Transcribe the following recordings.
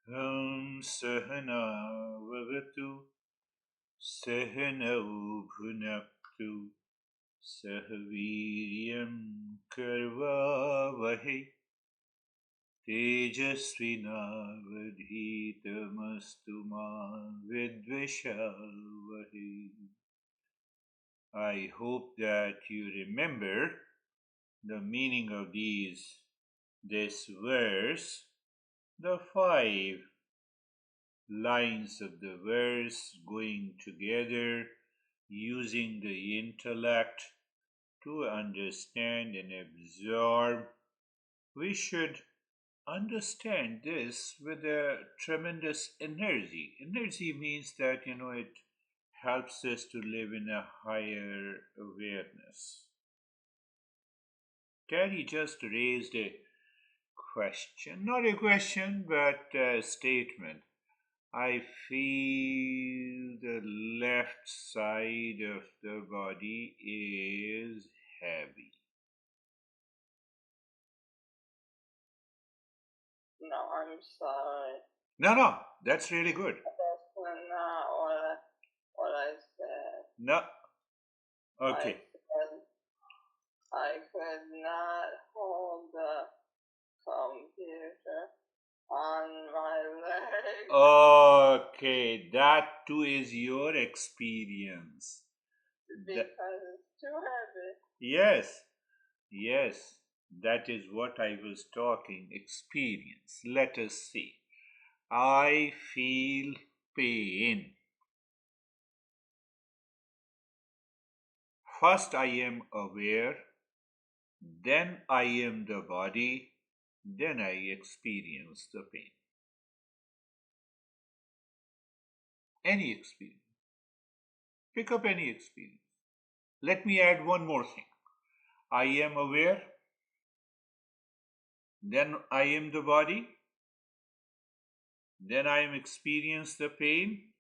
Sahana Vavatu Sahanau Bhunaktu Sahaviryam Karvavahe Tejasvinavadhitamastu ma Vidvishavahe. I hope that you remember the meaning of this verse, the five lines of the verse going together, using the intellect to understand and absorb. We should understand this with a tremendous energy. Energy means that, it helps us to live in a higher awareness. Terry just raised a question, not a question, but a statement. I feel the left side of the body is heavy. No, I'm sorry. No, that's really good. That's not what I said. No, okay. I could not hold the computer on my leg. Okay, that too is your experience. Because it's too heavy. Yes, that is what I was talking. Experience. Let us see. I feel pain. First, I am aware, then, I am the body, then, I experience the pain. Any experience. Pick up any experience. Let me add one more thing. I am aware, then, I am the body, then, I am experience the pain,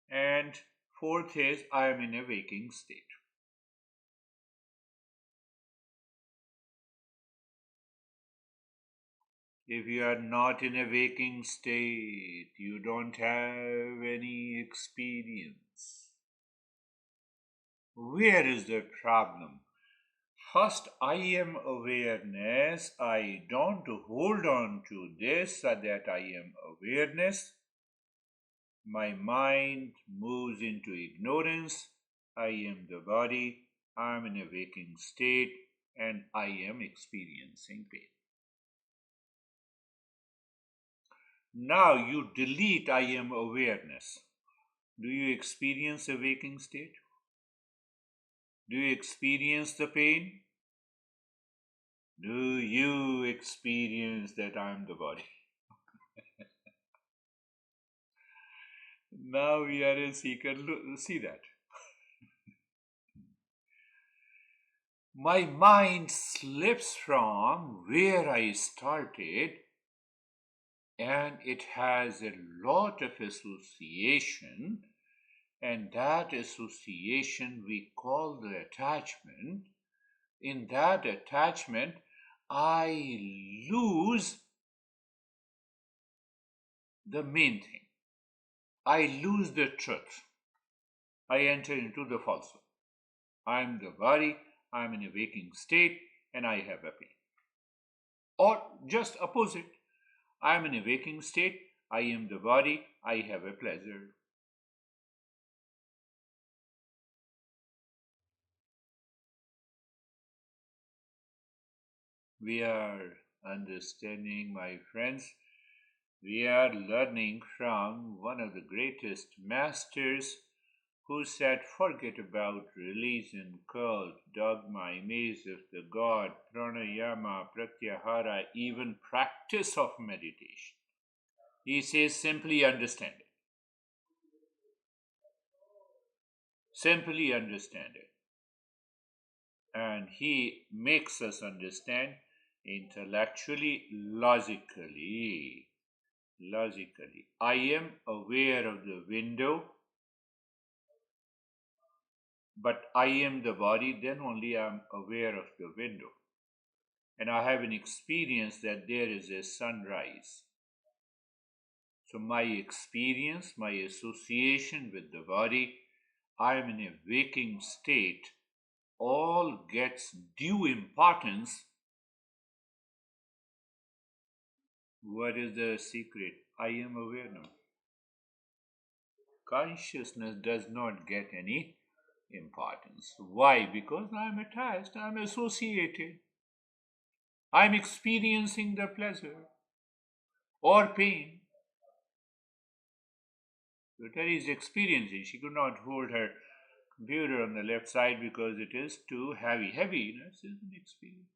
and fourth is I am in a waking state. If you are not in a waking state, you don't have any experience. Where is the problem? First, I am awareness. I don't hold on to this that I am awareness. My mind moves into ignorance. I am the body. I am in a waking state and I am experiencing pain. Now you delete I am awareness. Do you experience a waking state? Do you experience the pain? Do you experience that I am the body? Now we are a seeker. Look, see that. My mind slips from where I started and it has a lot of association, and that association we call the attachment. In that attachment, I lose the main thing. I lose the truth. I enter into the falsehood. I am the body, I am in a waking state, and I have a pain. Or just opposite. I am in a waking state, I am the body, I have a pleasure. We are understanding, my friends. We are learning from one of the greatest masters who said, forget about religion, cult, dogma, image of the god, pranayama, pratyahara, even practice of meditation. He says, simply understand it. Simply understand it. And he makes us understand intellectually, logically. Logically. I am aware of the window, but I am the body, then only I am aware of the window. And I have an experience that there is a sunrise. So, my experience, my association with the body, I am in a waking state, all gets due importance. What is the secret? I am aware now. Consciousness does not get any importance. Why? Because I am attached, I am associated, I am experiencing the pleasure or pain. So Terry is experiencing. She could not hold her computer on the left side because it is too heavy. Heaviness is an experience.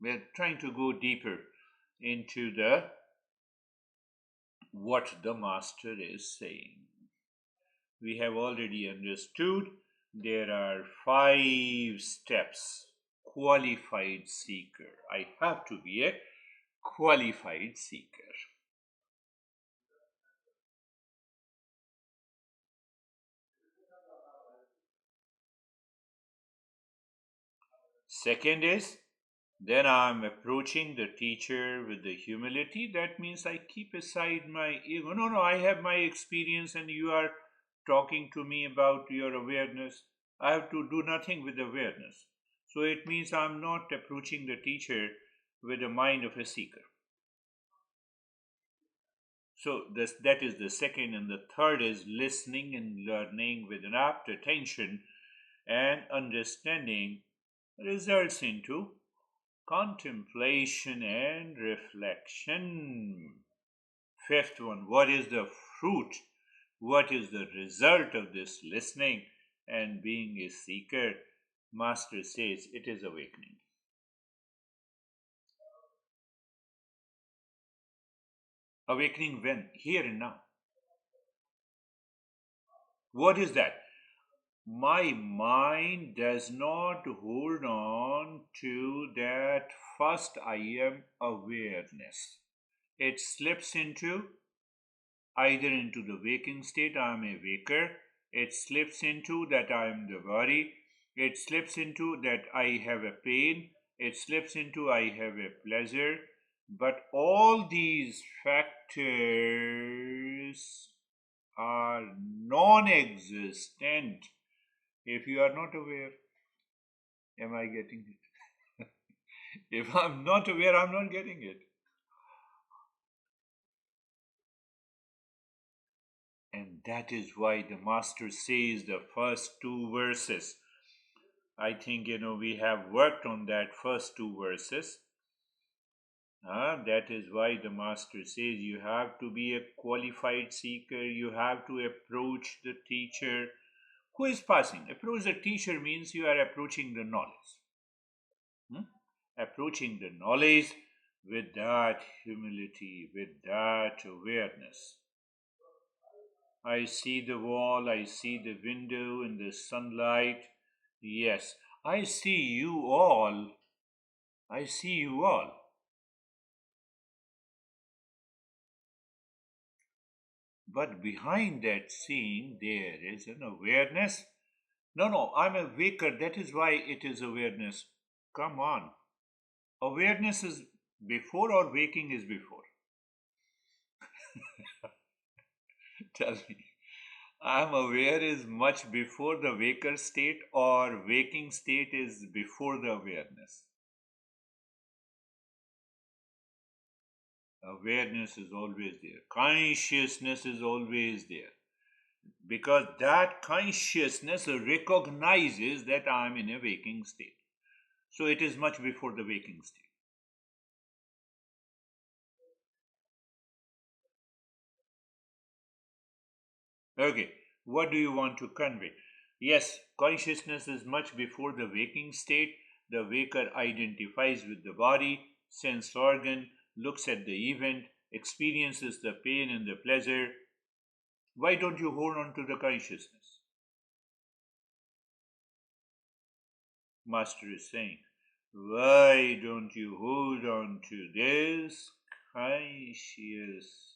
We are trying to go deeper into the what the master is saying. We have already understood there are 5 steps. Qualified seeker. I have to be a qualified seeker. Second is, then I'm approaching the teacher with the humility. That means I keep aside my ego. No, no, I have my experience and you are talking to me about your awareness. I have to do nothing with awareness. So it means I'm not approaching the teacher with the mind of a seeker. So that is the second, and the third is listening and learning with an apt attention and understanding results into contemplation and reflection. Fifth one, what is the fruit? What is the result of this listening and being a seeker? Master says it is awakening. Awakening when? Here and now. What is that? My mind does not hold on to that first I am awareness. It slips into either into the waking state, I am a waker. It slips into that I am the body. It slips into that I have a pain. It slips into I have a pleasure. But all these factors are non existent if you are not aware. Am I getting it? If I'm not aware, I'm not getting it. And that is why the master says the first 2 verses. I think, we have worked on that first 2 verses. That is why the master says you have to be a qualified seeker, you have to approach the teacher who is passing. Approach the teacher means you are approaching the knowledge. Hmm? Approaching the knowledge with that humility, with that awareness. I see the wall, I see the window in the sunlight. Yes, I see you all. I see you all. But behind that seeing, there is an awareness. No, no, I'm a waker. That is why it is awareness. Come on. Awareness is before or waking is before? Tell me. I'm aware is much before the waker state or waking state is before the awareness? Awareness is always there. Consciousness is always there. Because that consciousness recognizes that I'm in a waking state. So it is much before the waking state. Okay, what do you want to convey? Yes, consciousness is much before the waking state. The waker identifies with the body, sense organ, looks at the event, experiences the pain and the pleasure. Why don't you hold on to the consciousness? Master is saying, why don't you hold on to this consciousness?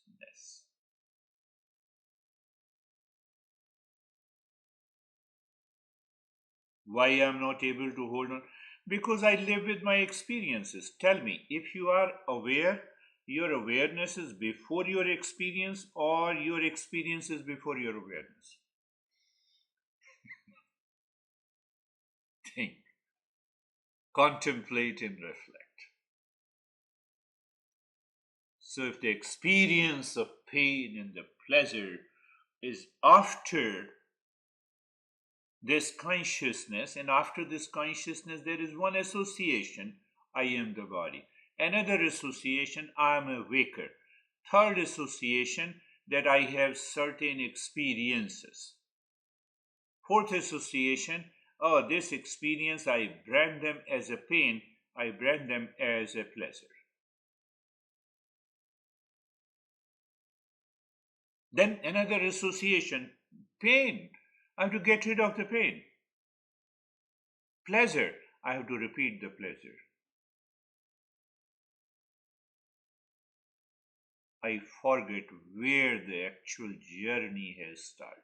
Why I'm not able to hold on? Because I live with my experiences. Tell me, if you are aware, your awareness is before your experience, or your experience is before your awareness? Think, contemplate, and reflect. So, if the experience of pain and the pleasure is after this consciousness, and after this consciousness, there is one association: I am the body. Another association: I am a waker. Third association: that I have certain experiences. Fourth association: oh, this experience, I brand them as a pain, I brand them as a pleasure. Then another association: pain, I have to get rid of the pain. Pleasure, I have to repeat the pleasure. I forget where the actual journey has started.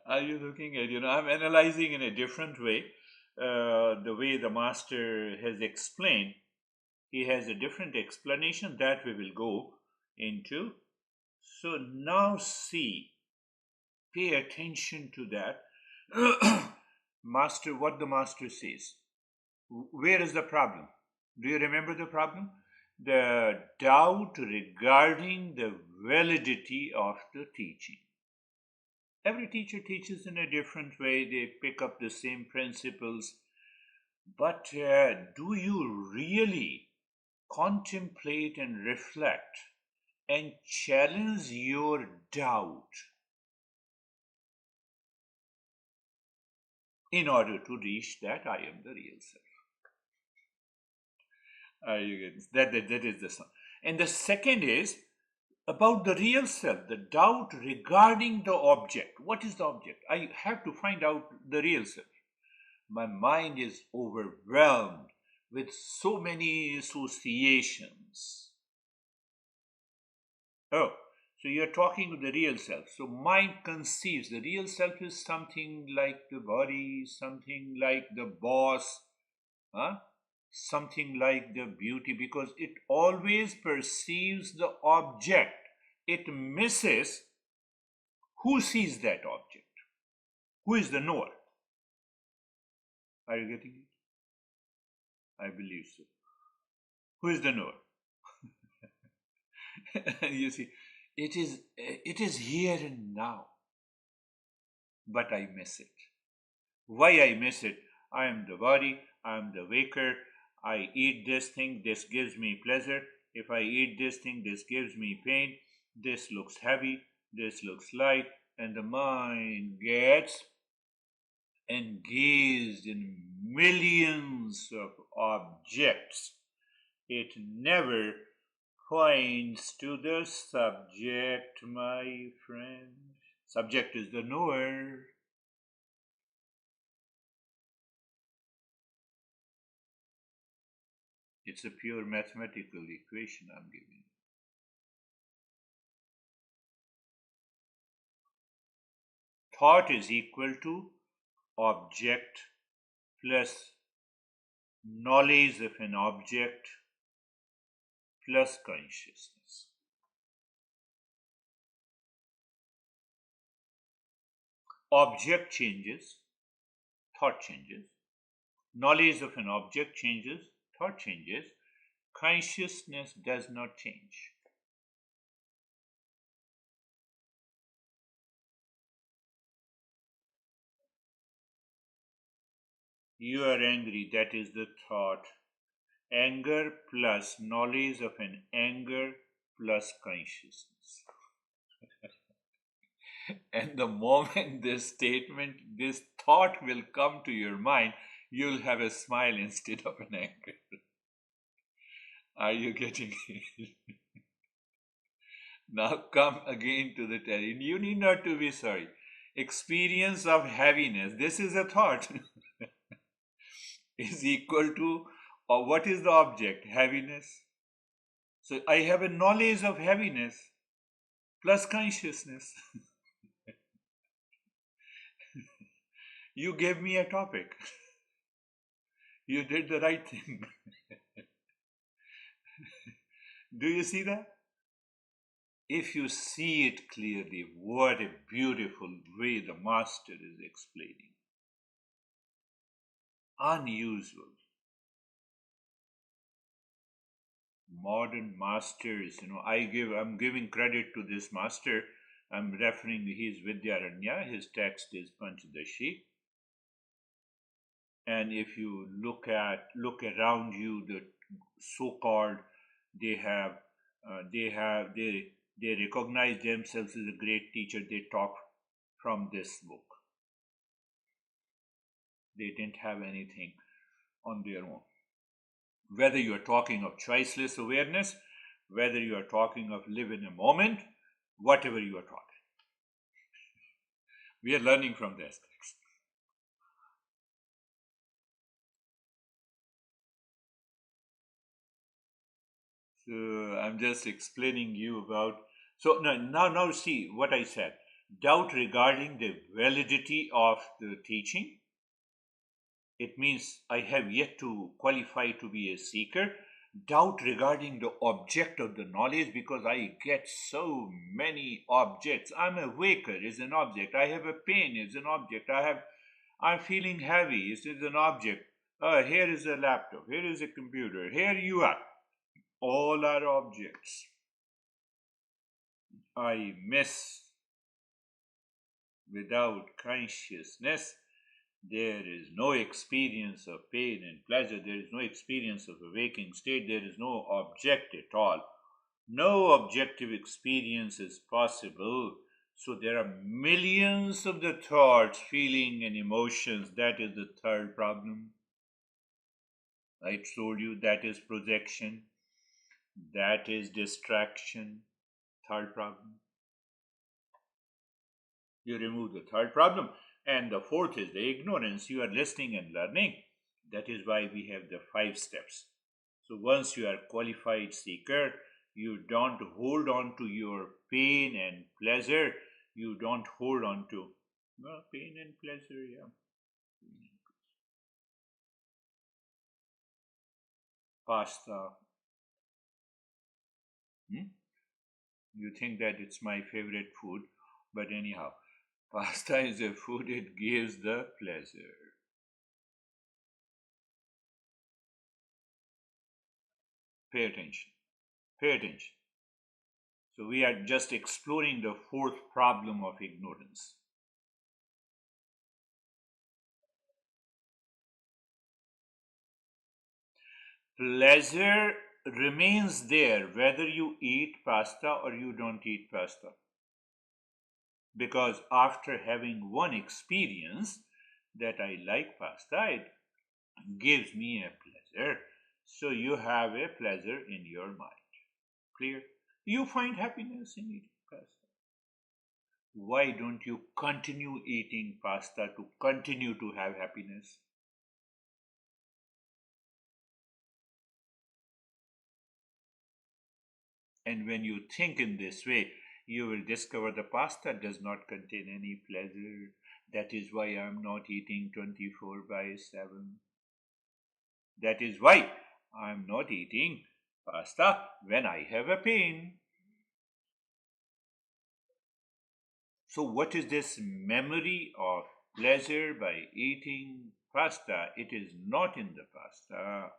Are you looking at, I'm analyzing in a different way. The way the master has explained, he has a different explanation that we will go into. So now see, pay attention to that. Master, what the master says. Where is the problem? Do you remember the problem? The doubt regarding the validity of the teaching. Every teacher teaches in a different way, they pick up the same principles, but do you really contemplate and reflect and challenge your doubt in order to reach that I am the real self? You get this? That is the sum. And the second is about the real self, the doubt regarding the object. What is the object? I have to find out the real self. My mind is overwhelmed with so many associations. Oh, so you're talking of the real self. So mind conceives the real self is something like the body, something like the boss, huh? Something like the beauty, because it always perceives the object. It misses who sees that object. Who is the knower? Are you getting it? I believe so. Who is the knower? You see, it is here and now, but I miss it. Why I miss it? I am the body, I am the waker. I eat this thing, this gives me pleasure. If I eat this thing, this gives me pain. This looks heavy, this looks light, and the mind gets engaged in millions of objects. It never points to the subject, my friend. Subject is the knower. It's a pure mathematical equation I'm giving. Thought is equal to object plus knowledge of an object plus consciousness. Object changes, thought changes. Knowledge of an object changes, thought changes. Consciousness does not change. You are angry, that is the thought. Anger plus knowledge of an anger plus consciousness. And the moment this statement, this thought will come to your mind, you'll have a smile instead of an anger. Are you getting it? Now come again to the tell. You need not to be sorry. Experience of heaviness. This is a thought. Is equal to, or what is the object? Heaviness. So I have a knowledge of heaviness plus consciousness. You gave me a topic. You did the right thing. Do you see that? If you see it clearly, what a beautiful way the master is explaining. Unusual. Modern masters, I'm giving credit to this master. I'm referring, he's Vidyaranya, his text is Panhdasi. And if you look around you, the so-called, they have they recognize themselves as a great teacher. They talk from this book. They didn't have anything on their own. Whether you are talking of choiceless awareness, whether you are talking of live in a moment, whatever you are talking, we are learning from this text. So I'm just explaining you about. So now see what I said. Doubt regarding the validity of the teaching. It means I have yet to qualify to be a seeker. Doubt regarding the object of the knowledge because I get so many objects. I'm a waker is an object. I have a pain is an object. I'm feeling heavy is an object. Here is a laptop. Here is a computer. Here you are. All are objects. I miss without consciousness. There is no experience of pain and pleasure. There is no experience of a waking state. There is no object at all. No objective experience is possible. So there are millions of the thoughts, feeling, and emotions. That is the third problem. I told you that is projection. That is distraction. Third problem. You remove the third problem. And the fourth is the ignorance. You are listening and learning. That is why we have the 5 steps. So once you are qualified seeker, you don't hold on to your pain and pleasure. You don't hold on to pain and pleasure, yeah. Pasta. Hmm? You think that it's my favorite food, but anyhow, pasta is a food, it gives the pleasure. Pay attention. Pay attention. So we are just exploring the fourth problem of ignorance. Pleasure remains there whether you eat pasta or you don't eat pasta. Because after having one experience that I like pasta, it gives me a pleasure. So you have a pleasure in your mind. Clear? You find happiness in eating pasta. Why don't you continue eating pasta to continue to have happiness? And when you think in this way, you will discover the pasta does not contain any pleasure. That is why I am not eating 24 by 7. That is why I am not eating pasta when I have a pain. So, what is this memory of pleasure by eating pasta? It is not in the pasta.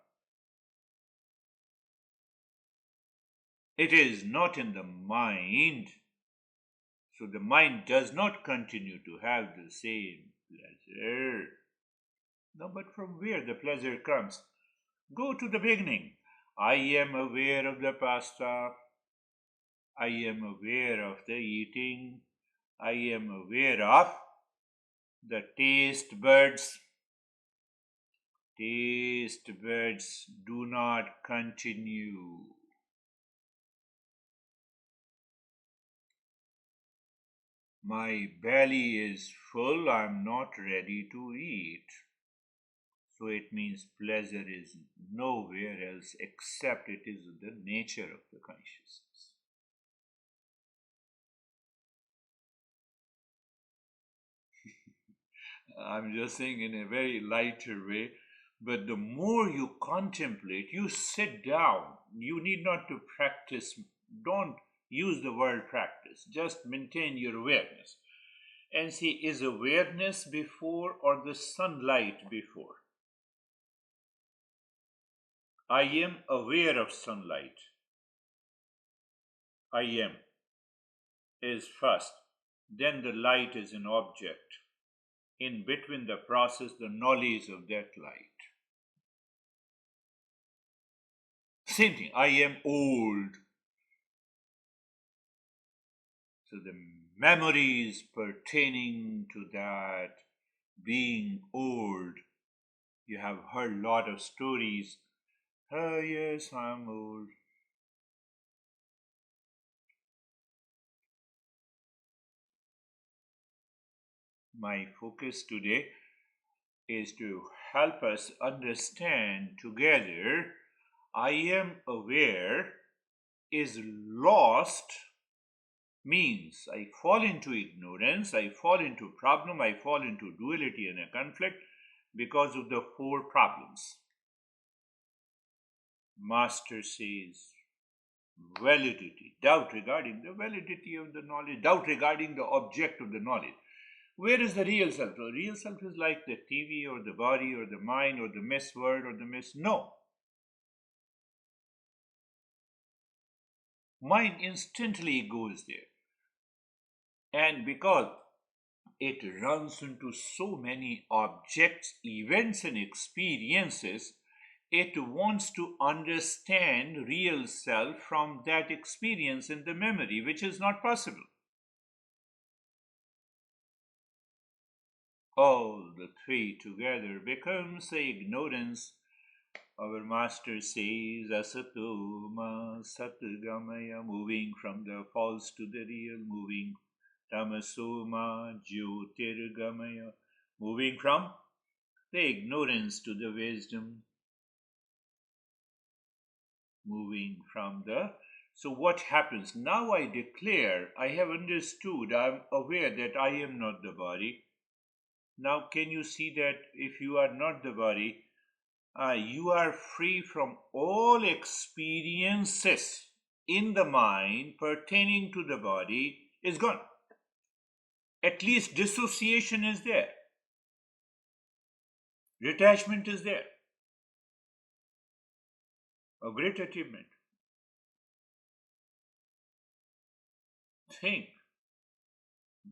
It is not in the mind. So the mind does not continue to have the same pleasure. No, but from where the pleasure comes? Go to the beginning. I am aware of the pasta. I am aware of the eating. I am aware of the taste buds. Taste buds do not continue. My belly is full. I'm not ready to eat. So it means pleasure is nowhere else except it is the nature of the consciousness. I'm just saying in a very lighter way. But the more you contemplate, you sit down. You need not to practice. Don't use the word practice. Just maintain your awareness. And see, is awareness before or the sunlight before? I am aware of sunlight. I am is first. Then the light is an object. In between the process, the knowledge of that light. Same thing, I am old. So the memories pertaining to that being old, you have heard a lot of stories. Oh, yes, I'm old. My focus today is to help us understand together I am aware is lost means I fall into ignorance, I fall into problem, I fall into duality and a conflict because of the four problems. Master says validity, doubt regarding the validity of the knowledge, doubt regarding the object of the knowledge. Where is the real self? The real self is like the TV or the body or the mind or the miss word or the miss. No. Mind instantly goes there. And because it runs into so many objects, events, and experiences, it wants to understand real self from that experience in the memory, which is not possible. All the three together becomes the ignorance. Our master says, Asatoma Satgamaya, moving from the false to the real, moving Tamasoma Jyotirgamaya, moving from the ignorance to the wisdom, moving from the. So, what happens? Now I declare, I have understood, I am aware that I am not the body. Now, can you see that if you are not the body, you are free from all experiences in the mind pertaining to the body is gone. At least dissociation is there, detachment is there. A great achievement. Think.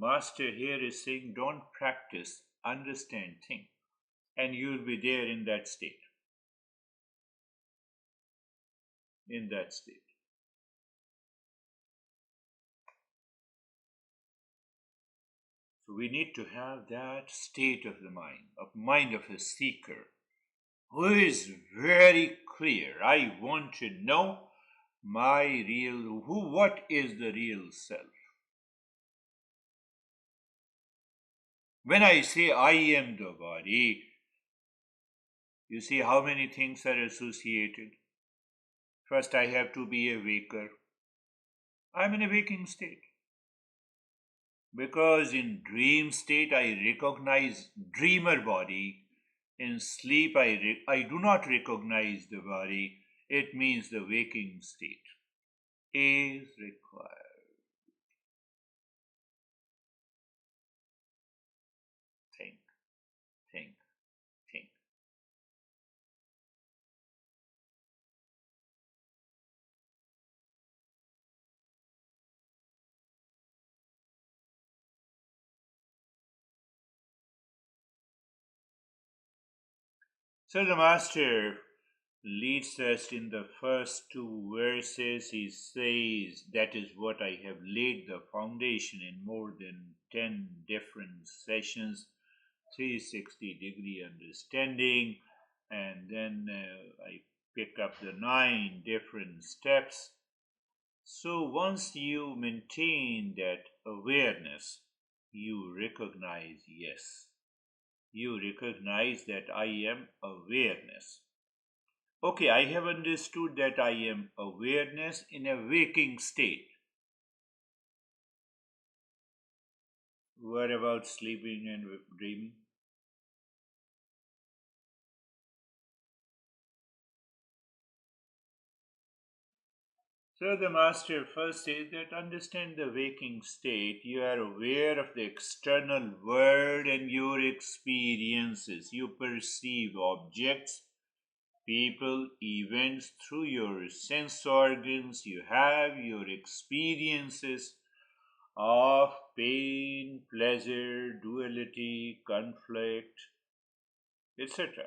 Master here is saying don't practice, understand, think. And you will be there in that state. In that state. So we need to have that state of the mind of a seeker who is very clear. I want to know my real what is the real self. When I say I am the body, you see how many things are associated. First, I have to be a waker. I'm in a waking state. Because in dream state, I recognize dreamer body. In sleep, I do not recognize the body. It means the waking state is required. Think, think, think. So the master leads us in the first two verses. He says, that is what I have laid the foundation in more than 10 different sessions, 360-degree understanding, and then I pick up the 9 different steps. So once you maintain that awareness, you recognize, yes, you recognize that I am awareness. Okay, I have understood that I am awareness in a waking state. What about sleeping and dreaming? So the master first says that understand the waking state. You are aware of the external world and your experiences. You perceive objects, people, events through your sense organs. You have your experiences of pain, pleasure, duality, conflict, etc.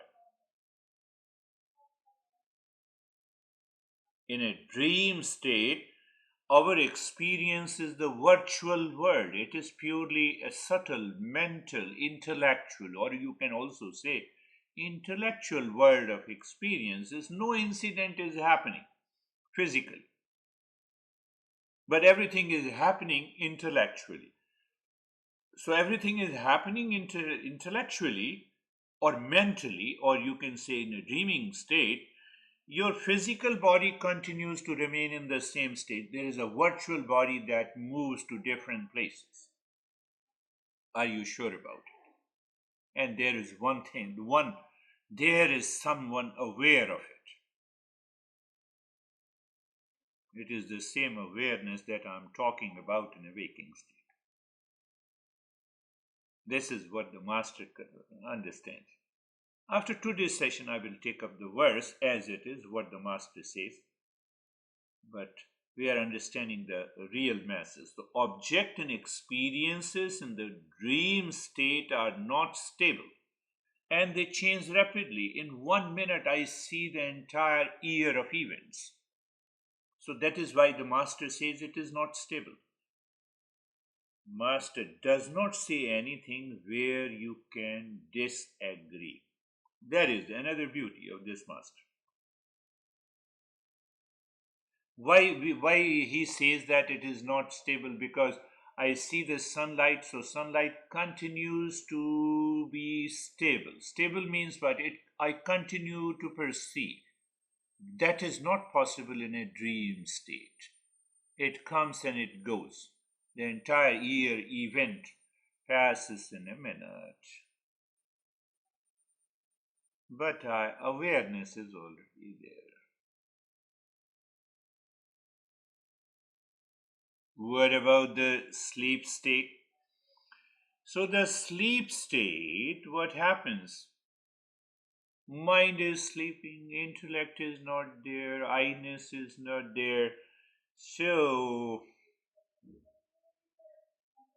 In a dream state, our experience is the virtual world. It is purely a subtle, mental, intellectual, or you can also say intellectual world of experiences. No incident is happening physically, but everything is happening intellectually. So everything is happening intellectually or mentally, or you can say in a dreaming state. Your physical body continues to remain in the same state. There is a virtual body that moves to different places. Are you sure about it? And there is one thing, there is someone aware of it. It is the same awareness that I'm talking about in a waking state. This is what the master understands. After today's session, I will take up the verse as it is, what the master says. But we are understanding the real masses. The object and experiences in the dream state are not stable and they change rapidly. In 1 minute, I see the entire year of events. So that is why the master says it is not stable. Master does not say anything where you can disagree. That is another beauty of this master. Why he says that it is not stable? Because I see the sunlight, so sunlight continues to be stable. Stable means what? I continue to perceive. That is not possible in a dream state. It comes and it goes. The entire year event passes in a minute. But awareness is already there. What about the sleep state? So, the sleep state, what happens? Mind is sleeping, intellect is not there, I-ness is not there. So,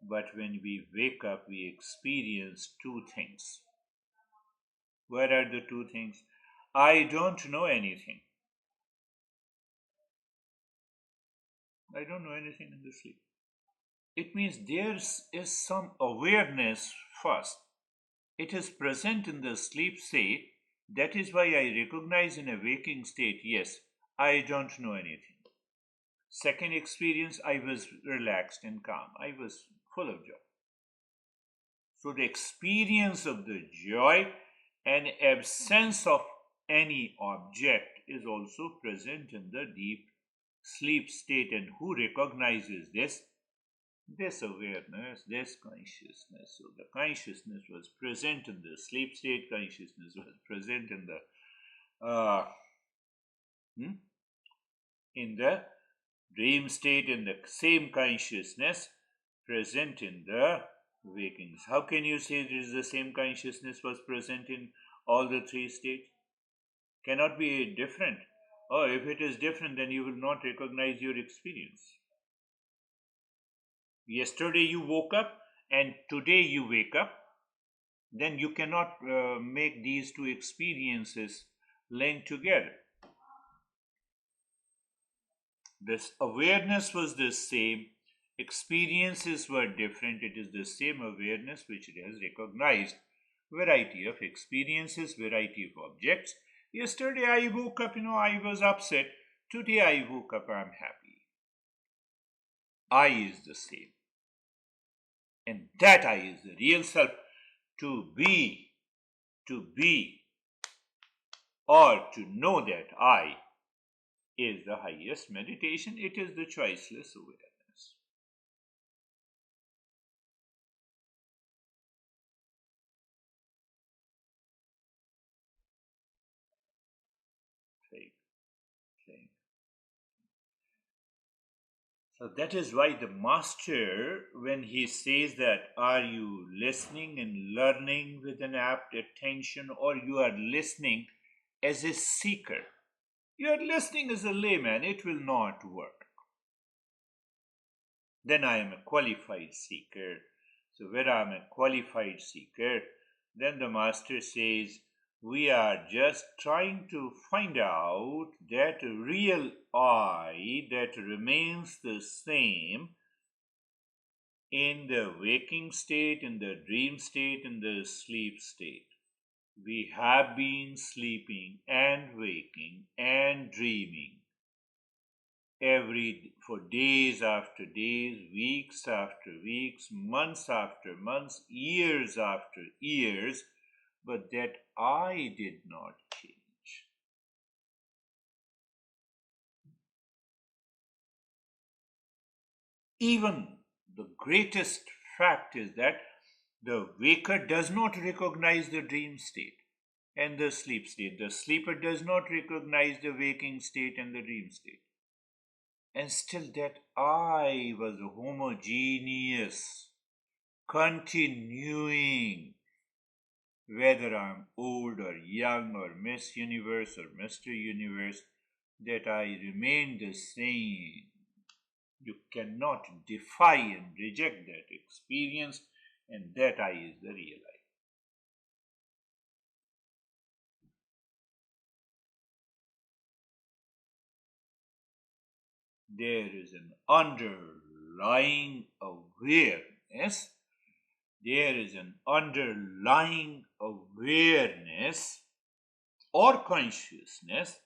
but when we wake up, we experience two things. What are the two things? I don't know anything. I don't know anything in the sleep. It means there is some awareness first. It is present in the sleep state. That is why I recognize in a waking state, yes, I don't know anything. Second experience, I was relaxed and calm. I was full of joy. So the experience of the joy and absence of any object is also present in the deep sleep state. And who recognizes this? This awareness, this consciousness. So the consciousness was present in the sleep state, consciousness was present hmm, in the dream state, in the same consciousness present in the wakings. How can you say it is the same consciousness was present in all the three states? Cannot be different. Oh, if it is different, then you will not recognize your experience. Yesterday you woke up and today you wake up, then you cannot make these two experiences linked together. This awareness was the same, experiences were different. It is the same awareness which it has recognized variety of experiences, variety of objects. Yesterday I woke up, I was upset. Today I woke up, I'm happy. I is the same. And that I is the real self. To be, or to know that I is the highest meditation. It is the choiceless awareness. Think, think. That is why the master, when he says that, are you listening and learning with an apt attention, or you are listening as a seeker? You are listening as a layman, it will not work. Then I am a qualified seeker. So, when I am a qualified seeker, then the master says, we are just trying to find out that real I that remains the same in the waking state, in the dream state, in the sleep state. We have been sleeping and waking and dreaming for days after days, weeks after weeks, months after months, years after years, but that I did not change. Even the greatest fact is that the waker does not recognize the dream state and the sleep state. The sleeper does not recognize the waking state and the dream state. And still, that I was homogeneous, continuing, whether I'm old or young or Miss Universe or Mr. Universe, that I remain the same. You cannot defy and reject that experience, and that I is the real I. There is an underlying awareness. There is an underlying awareness or consciousness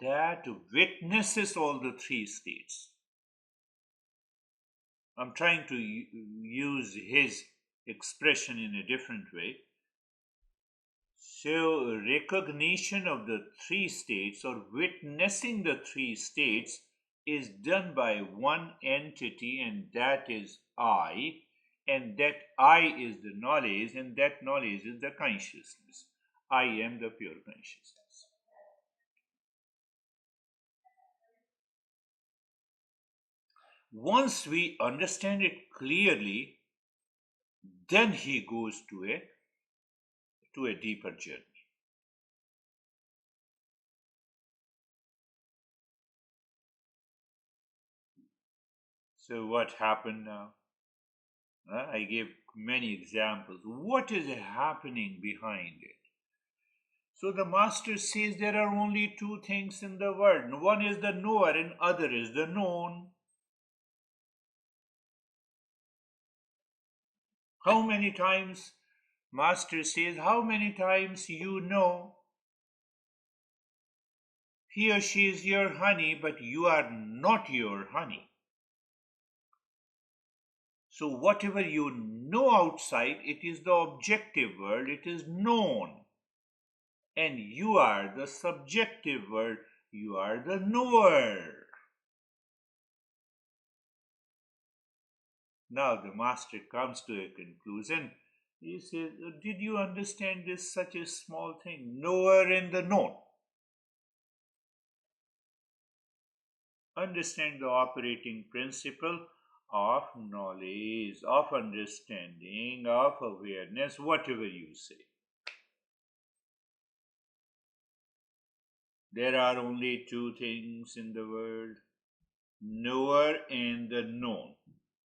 that witnesses all the three states. I'm trying to use his expression in a different way. So, recognition of the three states or witnessing the three states is done by one entity, and that is I, and that I is the knowledge, and that knowledge is the consciousness. I am the pure consciousness. Once we understand it clearly, then he goes to a deeper journey. So what happened now? I gave many examples. What is happening behind it? So the master says there are only two things in the world. One is the knower and other is the known. How many times, master says, how many times you know he or she is your honey, but you are not your honey. So whatever you know outside, it is the objective world, it is known. And you are the subjective world, you are the knower. Now the master comes to a conclusion. He says, did you understand this such a small thing? Knower and the known. Understand the operating principle of knowledge, of understanding, of awareness, whatever you say. There are only two things in the world, knower and the known.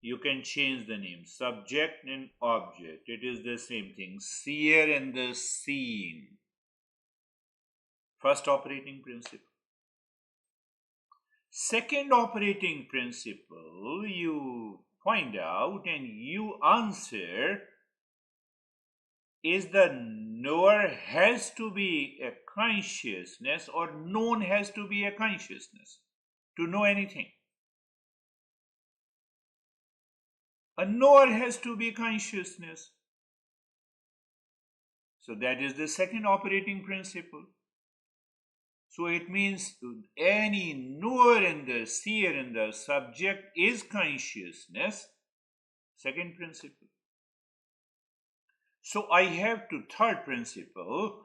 You can change the name, subject and object. It is the same thing, seer and the seen. First operating principle. Second operating principle, you find out and you answer, is the knower has to be a consciousness or known has to be a consciousness to know anything. A knower has to be consciousness. So that is the second operating principle. So it means any knower and the seer and the subject is consciousness. Second principle. So I have to third principle,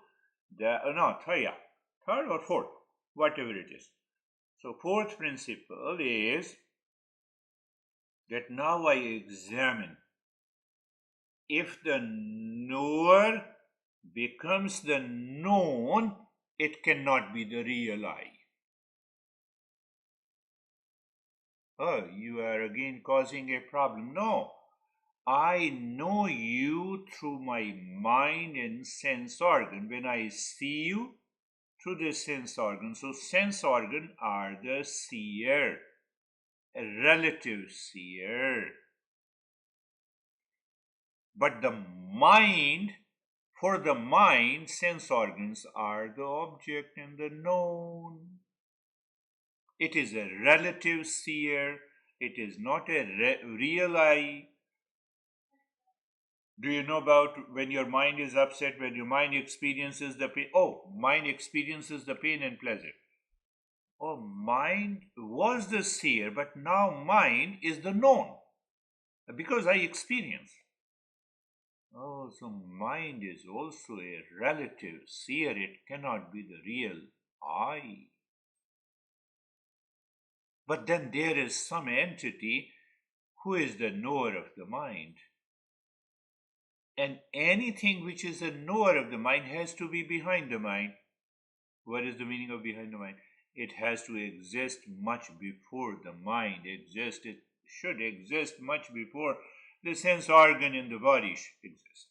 third or fourth, whatever it is. So fourth principle is that now I examine. If the knower becomes the known, it cannot be the real I. Oh, you are again causing a problem. No, I know you through my mind and sense organ. When I see you through the sense organ, so sense organ are the seer, a relative seer. But the mind, for the mind, sense organs are the object and the known. It is a relative seer, it is not a real I. Do you know about when your mind is upset, when your mind experiences the pain? Oh, mind experiences the pain and pleasure. Oh, mind was the seer, but now mind is the known because I experience. Oh, so mind is also a relative seer. It cannot be the real I. But then there is some entity who is the knower of the mind. And anything which is a knower of the mind has to be behind the mind. What is the meaning of behind the mind? It has to exist much before the mind exists. It should exist much before the sense organ in the body exists.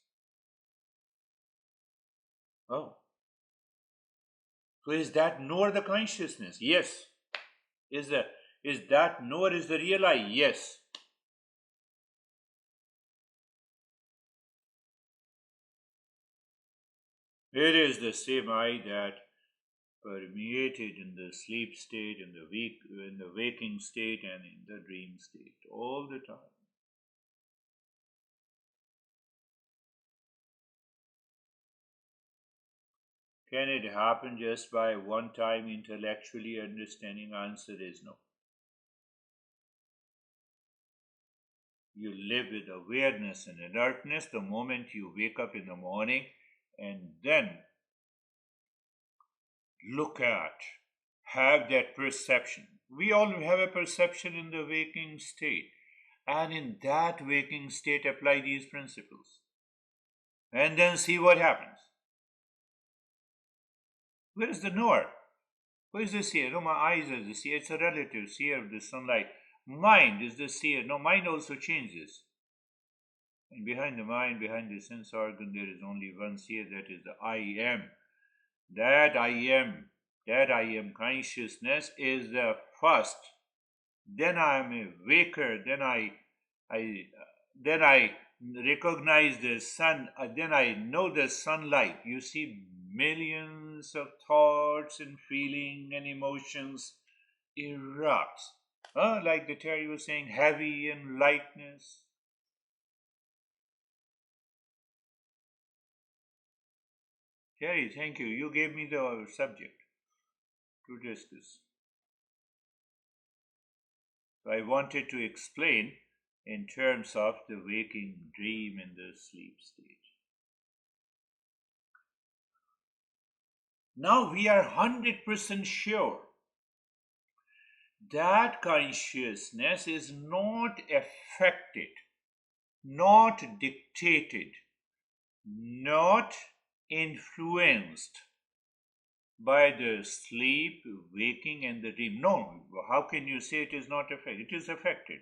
Oh. So is that knower the consciousness? Yes. Is that knower is the real I? Yes. It is the same I that permeated in the sleep state, in the waking state, and in the dream state all the time. Can it happen just by one time intellectually understanding? Answer is no. You live with awareness and alertness the moment you wake up in the morning, and then look at, have that perception. We all have a perception in the waking state, and in that waking state, apply these principles, and then see what happens. Where is the knower? Who is the seer? No, my eyes are the seer. It's a relative seer of the sunlight. Mind is the seer. No, mind also changes. And behind the mind, behind the sense organ, there is only one seer, that is the I am. That I am, that I am consciousness is the first. Then I am a waker. Then I recognize the sun. Then I know the sunlight. You see, millions of thoughts and feeling and emotions erupts. Like the Terry was saying, heavy and lightness. Terry, thank you. You gave me the subject to discuss. I wanted to explain in terms of the waking dream and the sleep state. Now we are 100% sure that consciousness is not affected, not dictated, not influenced by the sleep, waking, and the dream. No, how can you say it is not affected? It is affected.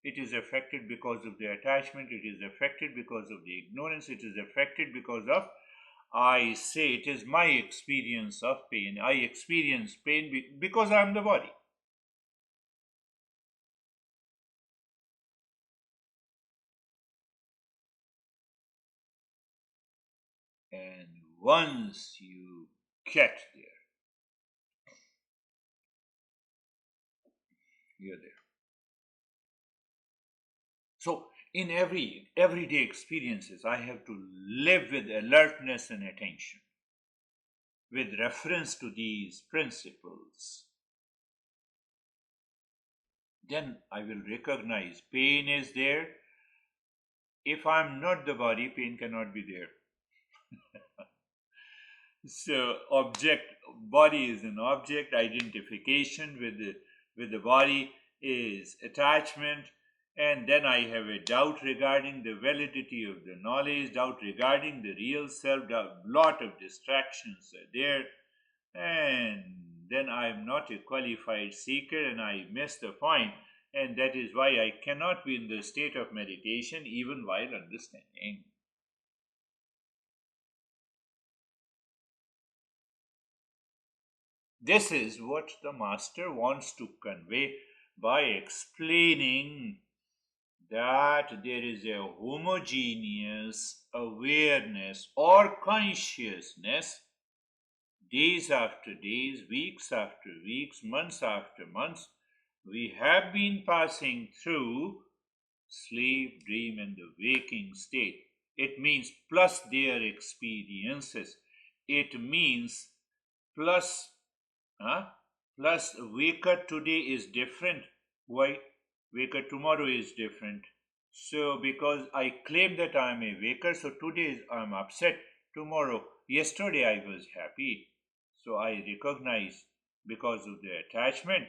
It is affected because of the attachment, it is affected because of the ignorance, it is affected because of, I say, it is my experience of pain. I experience pain because I am the body. And once you get there, you're there. So in everyday experiences, I have to live with alertness and attention with reference to these principles. Then I will recognize pain is there. If I'm not the body, pain cannot be there. So body is an object, identification with the body is attachment, and then I have a doubt regarding the validity of the knowledge, doubt regarding the real self, doubt, lot of distractions are there, and then I am not a qualified seeker and I miss the point, and that is why I cannot be in the state of meditation even while understanding. This is what the master wants to convey by explaining that there is a homogeneous awareness or consciousness days after days, weeks after weeks, months after months. We have been passing through sleep, dream, and the waking state. It means plus their experiences. It means plus, huh? Plus waker today is different. Why? Waker tomorrow is different. So because I claim that I am a waker, so today I am upset. Tomorrow, yesterday I was happy. So I recognize because of the attachment,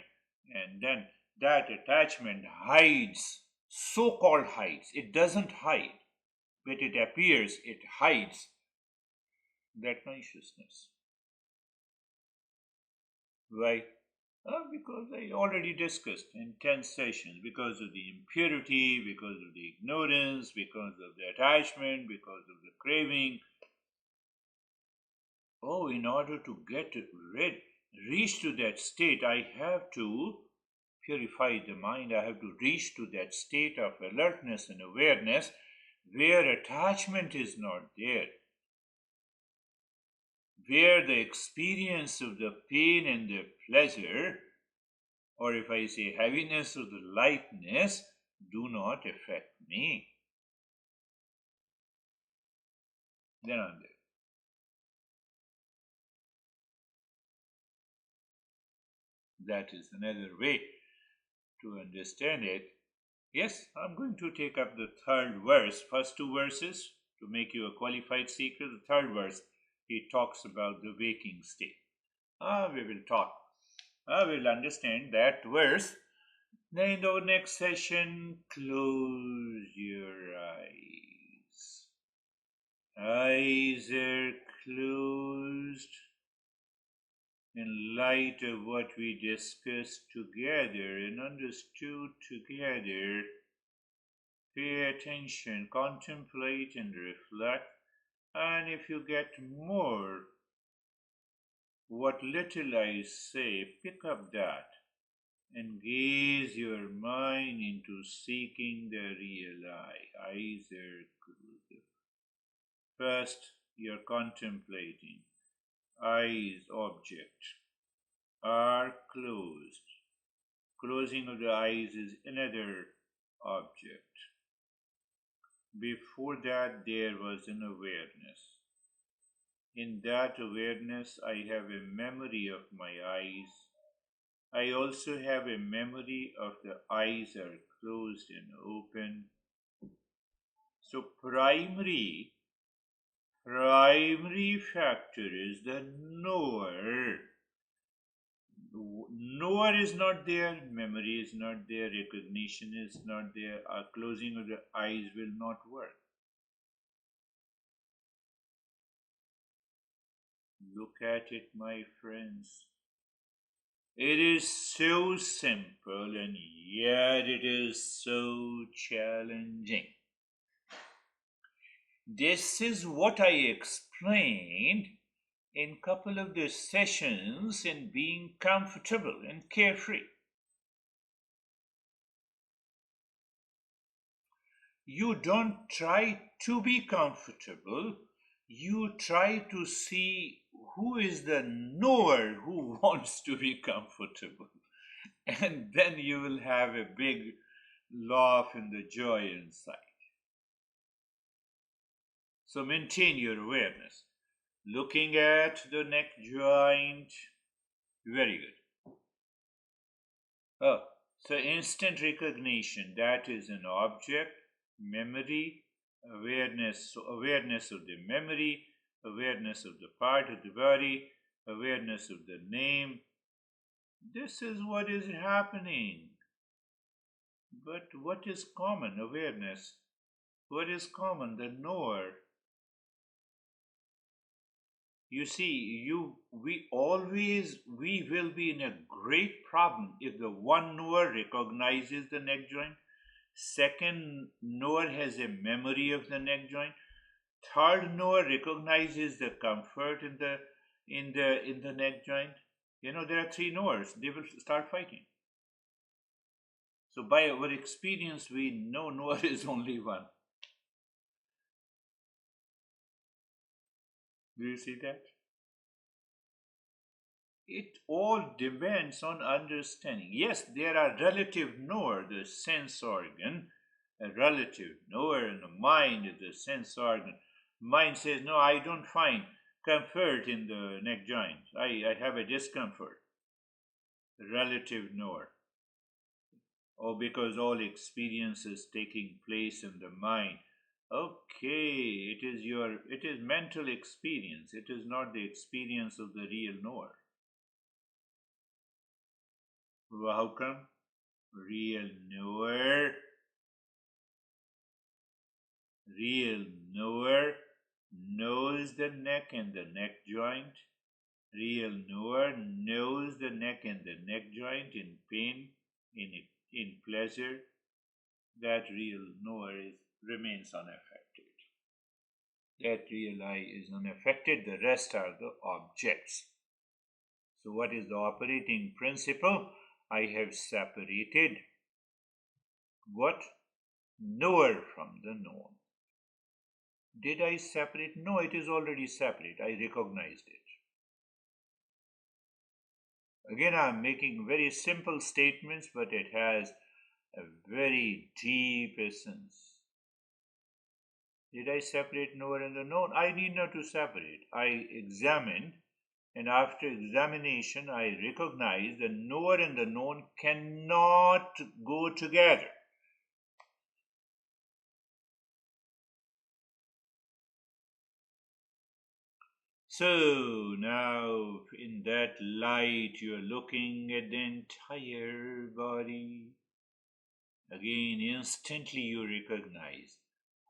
and then that attachment hides, so called hides. It doesn't hide, but it appears, it hides that consciousness. Why? Because I already discussed in 10 sessions, because of the impurity, because of the ignorance, because of the attachment, because of the craving. Oh, in order to get rid, reach to that state, I have to purify the mind. I have to reach to that state of alertness and awareness where attachment is not there, where the experience of the pain and the pleasure, or if I say heaviness or the lightness, do not affect me. Then I'm there. That is another way to understand it. Yes, I'm going to take up the third verse, first two verses to make you a qualified seeker. The third verse, he talks about the waking state. We will talk. We'll understand that verse. Then in the next session, close your eyes. Eyes are closed. In light of what we discussed together and understood together, pay attention, contemplate, and reflect. And if you get more, what little I say, pick up that and gaze your mind into seeking the real I. Eyes are closed. First, you're contemplating. Eyes, object, are closed. Closing of the eyes is another object. Before that, there was an awareness. In that awareness, I have a memory of my eyes. I also have a memory of the eyes are closed and open. So, primary factor is the knower. Knower is not there, memory is not there, recognition is not there, closing of the eyes will not work. Look at it, my friends. It is so simple and yet it is so challenging. This is what I explained in couple of the sessions in being comfortable and carefree. You don't try to be comfortable, you try to see who is the knower who wants to be comfortable. And then you will have a big laugh and the joy inside. So maintain your awareness. Looking at the neck joint. Very good. Oh, so instant recognition, that is an object, memory, awareness. So awareness of the memory, awareness of the part of the body, awareness of the name. This is what is happening. But what is common? Awareness. What is common? The knower. You see, we will be in a great problem if the one knower recognizes the neck joint, second knower has a memory of the neck joint, third knower recognizes the comfort in the neck joint. There are three knowers. They will start fighting. So by our experience, we know knower is only one. Do you see that? It all depends on understanding. Yes, there are relative knower, the sense organ, a relative knower, and the mind is the sense organ. Mind says, no, I don't find comfort in the neck joint. I have a discomfort. Relative knower. Or because all experience is taking place in the mind. Okay, it is mental experience. It is not the experience of the real knower. Well, how come? Real knower knows the neck and the neck joint. Real knower knows the neck and the neck joint in pain, in pleasure. That real knower remains unaffected. That real I is unaffected. The rest are the objects. So, what is the operating principle? I have separated what? Knower from the known. Did I separate? No, it is already separate. I recognized it. Again, I am making very simple statements, but it has a very deep essence. Did I separate knower and the known? I need not to separate. I examined, and after examination, I recognize the knower and the known cannot go together. So now, in that light, you are looking at the entire body. Again, instantly you recognize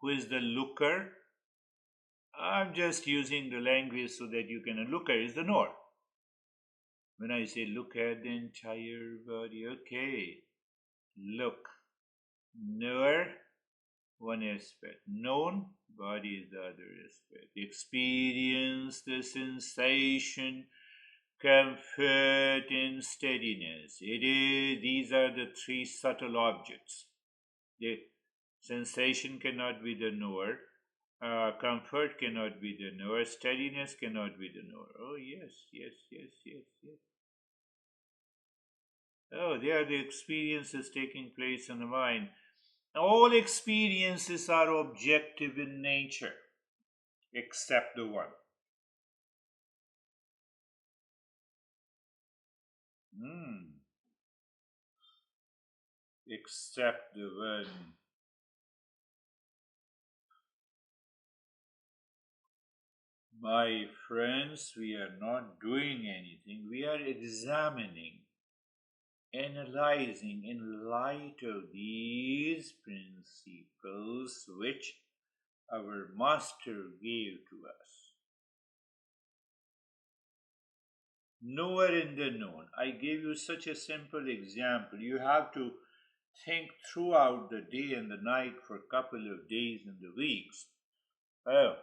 who is the looker. I'm just using the language so that you can. A looker is the knower. When I say look at the entire body, okay, look. Knower, one aspect. Known, body is the other aspect. Experience the sensation, comfort, and steadiness. These are the three subtle objects. The sensation cannot be the knower. Comfort cannot be the knower. Steadiness cannot be the knower. Oh, yes, yes, yes, yes, yes. Oh, they are the experiences taking place in the mind. All experiences are objective in nature, except the one. Hmm. Except the one. My friends, we are not doing anything. We are examining, analyzing in light of these principles which our master gave to us. Knower in the known. I gave you such a simple example. You have to think throughout the day and the night for a couple of days and the weeks. Oh,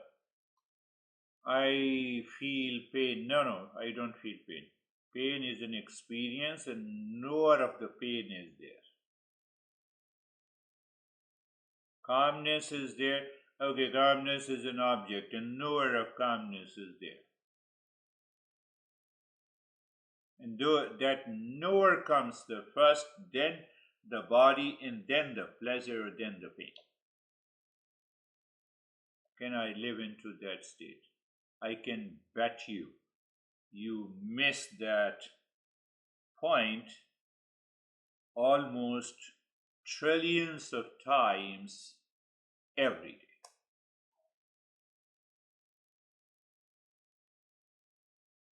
I feel pain. No, no, I don't feel pain. Pain is an experience and knower of the pain is there. Calmness is there. Okay, calmness is an object and knower of calmness is there. And that knower comes the first, then the body, and then the pleasure, then the pain. Can I live into that state? I can bet you miss that point almost trillions of times every day.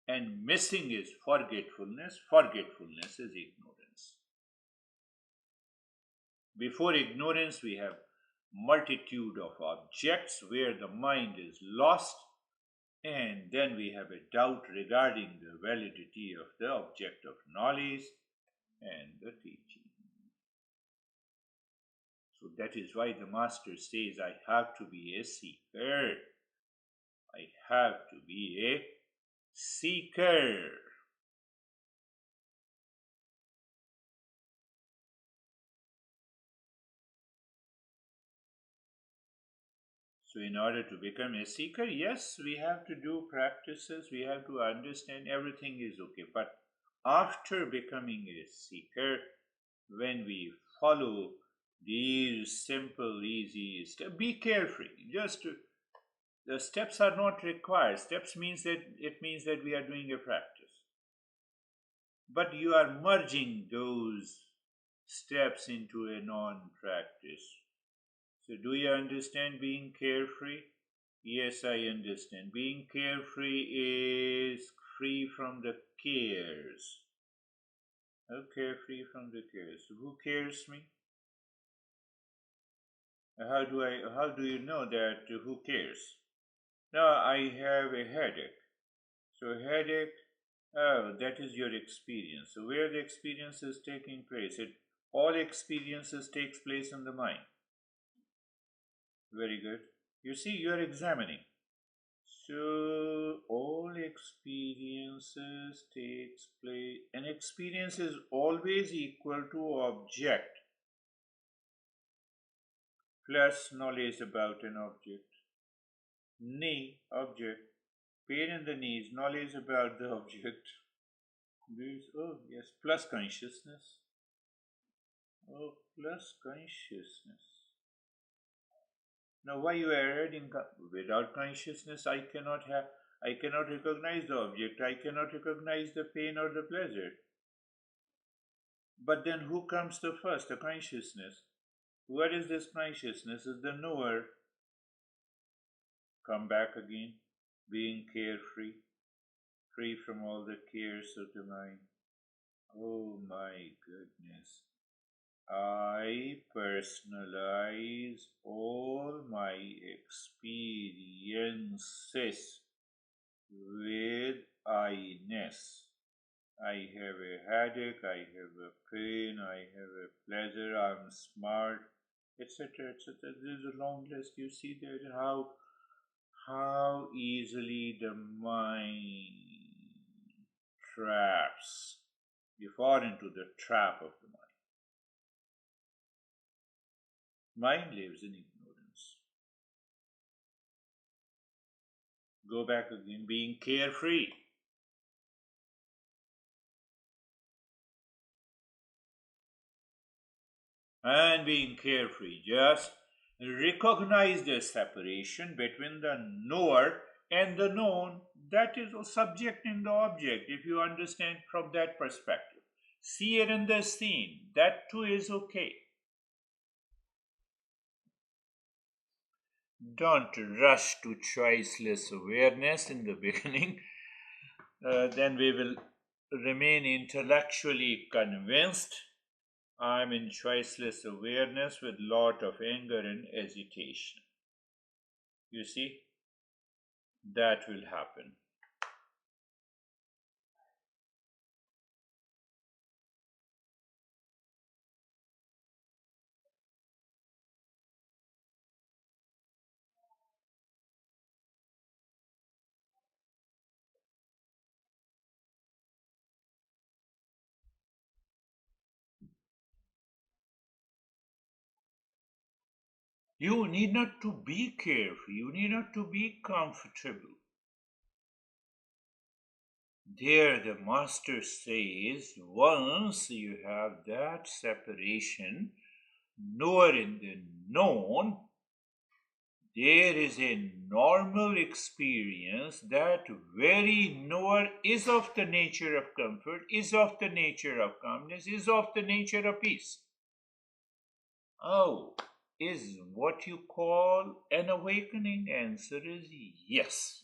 And missing is forgetfulness. Forgetfulness is ignorance. Before ignorance, we have multitude of objects where the mind is lost, and then we have a doubt regarding the validity of the object of knowledge and the teaching. So that is why the master says, I have to be a seeker. I have to be a seeker. So, in order to become a seeker, yes, we have to do practices, we have to understand everything is okay. But after becoming a seeker, when we follow these simple, easy steps, be carefree. Just the steps are not required. Steps means that it means that we are doing a practice. But you are merging those steps into a non practice. So, do you understand being carefree? Yes, I understand. Being carefree is free from the cares. Okay, free from the cares. Who cares me? How do you know that who cares? Now I have a headache. So headache, oh, that is your experience. So where the experience is taking place, all experiences takes place in the mind. Very good. You see, you are examining. So all experiences takes place, and experience is always equal to object plus knowledge about an object. Knee, object. Pain in the knees, knowledge about the object. This, oh yes, plus consciousness. Oh, plus consciousness. Now, why you are adding without consciousness? I cannot recognize the object. I cannot recognize the pain or the pleasure. But then, who comes the first? The consciousness. What is this consciousness? Is the knower. Come back again, being carefree, free from all the cares of the mind. Oh my goodness. I personalize all my experiences with I-ness. I have a headache, I have a pain, I have a pleasure, I'm smart, etc. etc. There's a long list. You see that how easily the mind traps. You fall into the trap of the mind. Mind lives in ignorance. Go back again, being carefree. And being carefree, just recognize the separation between the knower and the known. That is a subject in the object, if you understand from that perspective. Seer and the seen, that too is okay. Don't rush to choiceless awareness in the beginning. Then we will remain intellectually convinced. I'm in choiceless awareness with lot of anger and agitation. You see, that will happen. You need not to be careful, you need not to be comfortable. There, the master says, once you have that separation, knower in the known, there is a normal experience. That very knower is of the nature of comfort, is of the nature of calmness, is of the nature of peace. Oh, is what you call an awakening? Answer is yes.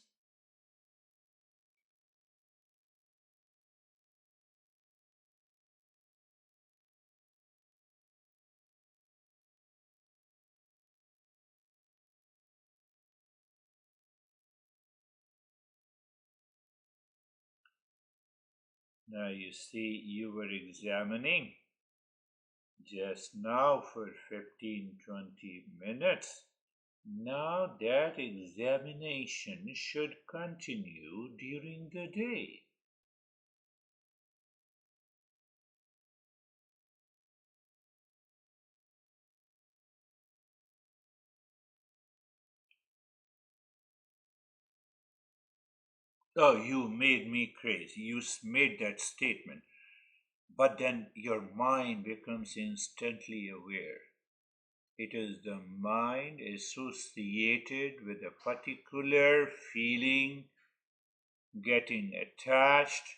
Now you see, you were examining just now for 15-20 minutes. Now that examination should continue during the day. Oh, you made me crazy. You made that statement. But then your mind becomes instantly aware. It is the mind associated with a particular feeling, getting attached.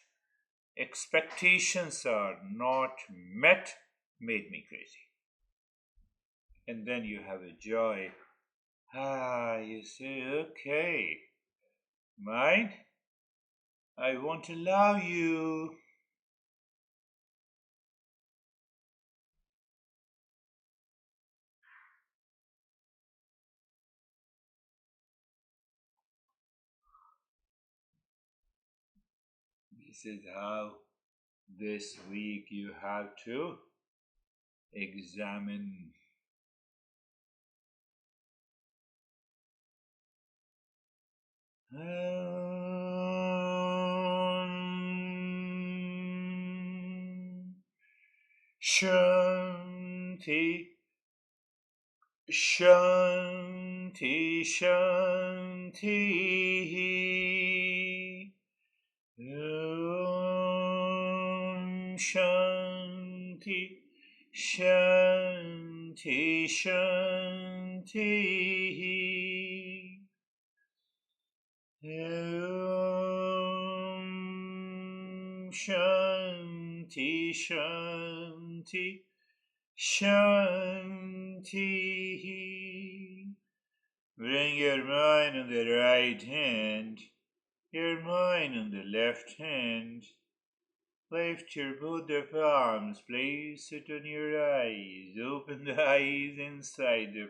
Expectations are not met, made me crazy. And then you have a joy. You say, okay, mind, I won't allow you. This is how this week you have to examine. Shanti, Shanti, Shanti. Om Shanti, Shanti, Shanti. Om Shanti, Shanti, Shanti. Bring your mind on the right hand, your mind on the left hand. Lift your both of arms, place it on your eyes. Open the eyes inside the